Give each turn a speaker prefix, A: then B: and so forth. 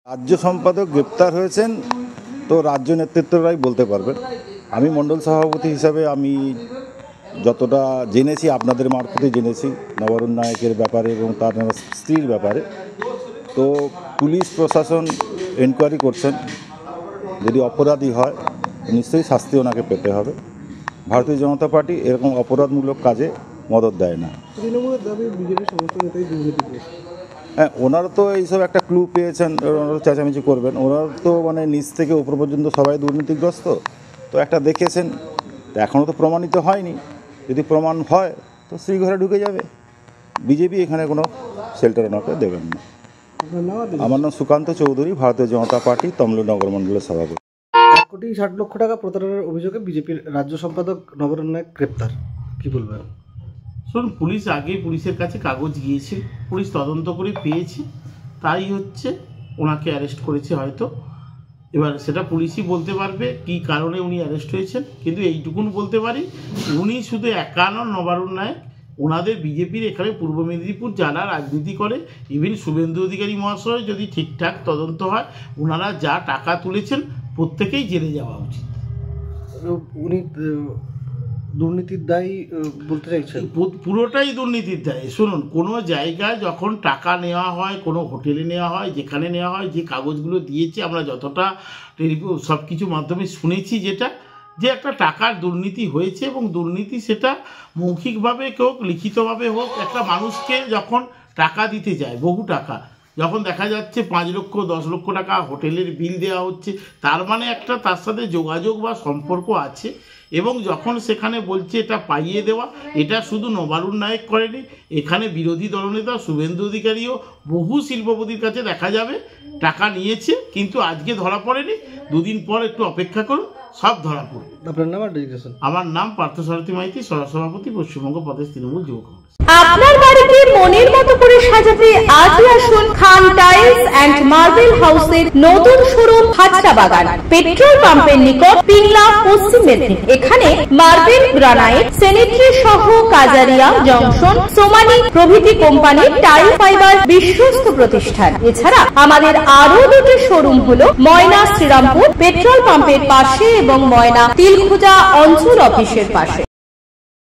A: রাজ্য সম্পাদক গ্রেপ্তার হয়েছেন তো রাজ্য নেতৃত্বরাই বলতে পারবেন। আমি মণ্ডল সভাপতি হিসাবে আমি যতটা জেনেছি আপনাদের মারফতে জেনেছি নবারুণ নায়কের ব্যাপারে এবং তার স্ত্রীর ব্যাপারে। তো পুলিশ প্রশাসন এনকোয়ারি করছেন, যদি অপরাধী হয় নিশ্চয়ই শাস্তি ওনাকে পেতে হবে। ভারতীয় জনতা পার্টি এরকম অপরাধমূলক কাজে মদত দেয় না।
B: তৃণমূলের দাবি বিজেপির সমস্ত নেতাই দুর্নীতি করেছে।
A: হ্যাঁ, ওনারা তো এইসব একটা ক্লু পেয়েছেন, ওনারা চেঁচামেচি করবেন। ওনারা তো মানে নিচ থেকে উপর পর্যন্ত সবাই দুর্নীতিগ্রস্ত, তো একটা দেখেছেন, এখনও তো প্রমাণিত হয়নি। যদি প্রমাণ হয় তো সেই ঘরে ঢুকে যাবে। বিজেপি এখানে কোনো শেল্টার ওনাকে দেবেন না। আমার নাম সুকান্ত চৌধুরী, ভারতীয় জনতা পার্টি তমলুক নগর মণ্ডলের সভাপতি।
B: 1,60,00,000 টাকা প্রতারণার অভিযোগে বিজেপির রাজ্য সম্পাদক নবারুণ নায়ক গ্রেপ্তার, কি বলবেন?
C: শুনুন, পুলিশের কাছে কাগজ গিয়েছে, পুলিশ তদন্ত করে পেয়েছে, তাই হচ্ছে ওনাকে অ্যারেস্ট করেছে হয়তো। এবার সেটা পুলিশই বলতে পারবে কী কারণে উনি অ্যারেস্ট হয়েছেন। কিন্তু এইটুকুন বলতে পারি, উনি শুধু একা নন নবারুণ নায়ক, ওনাদের বিজেপির এখানে পূর্ব মেদিনীপুর যারা রাজনীতি করে, ইভেন শুভেন্দু অধিকারী মহাশয় যদি ঠিকঠাক তদন্ত হয়, ওনারা যা টাকা তুলেছেন প্রত্যেকেই জেলে যাওয়া উচিত।
B: উনি দুর্নীতির দায়ী বলতে চাইছেন?
C: পুরোটাই দুর্নীতির দায়। শুনুন, কোনো জায়গায় যখন টাকা নেওয়া হয়, কোনো হোটেলে নেওয়া হয়, যেখানে নেওয়া হয়, যে কাগজগুলো দিয়েছে আমরা যতটা সব কিছু মাধ্যমে শুনেছি, যেটা যে একটা টাকার দুর্নীতি হয়েছে এবং দুর্নীতি সেটা মৌখিকভাবে হোক লিখিতভাবে হোক, একটা মানুষকে যখন টাকা দিতে যায়, বহু টাকা যখন দেখা যাচ্ছে 5 লক্ষ 10 লক্ষ টাকা হোটেলের বিল দেওয়া হচ্ছে, তার মানে একটা তার সাথে যোগাযোগ বা সম্পর্ক আছে। এবং যখন সেখানে বলছে এটা পাইয়ে দেওয়া, এটা শুধু নবারুণ নায়ক করেনি, এখানে বিরোধী দলনেতা শুভেন্দু অধিকারীও বহু শিল্পপতির কাছে দেখা যাবে টাকা নিয়েছে, কিন্তু আজকে ধরা পড়েনি। 2 দিন পর একটু অপেক্ষা করুন, সব ধরা পড়বে।
B: আপনার নাম আর ডেজিগনেশন?
C: আমার নাম পার্থসারথী মাইতি, সহসভাপতি, পশ্চিমবঙ্গ প্রদেশ তৃণমূল যুব কংগ্রেস।
D: আপনার বাড়িকে মনের মতো করে সাজাতে আজই আসুন খান টাইলস অ্যান্ড মার্বেল হাউসের নতুন শোরুম হাজরাবাগান, পেট্রোল পাম্পের নিকট, পিংলা, পশ্চিম মেদিনীপুর। এখানে মার্বেল, গ্রানাইট, স্যানিটারি সহ কাজারিয়া, জংশন, সোমানি প্রভৃতি কোম্পানির টাইল ফাইবার বিশ্বস্ত প্রতিষ্ঠান। এছাড়া আমাদের আরো 2টি শোরুম হলো ময়না শ্রীরামপুর পেট্রোল পাম্পের পাশে এবং ময়না তিলখুজা অঞ্চল অফিসের পাশে।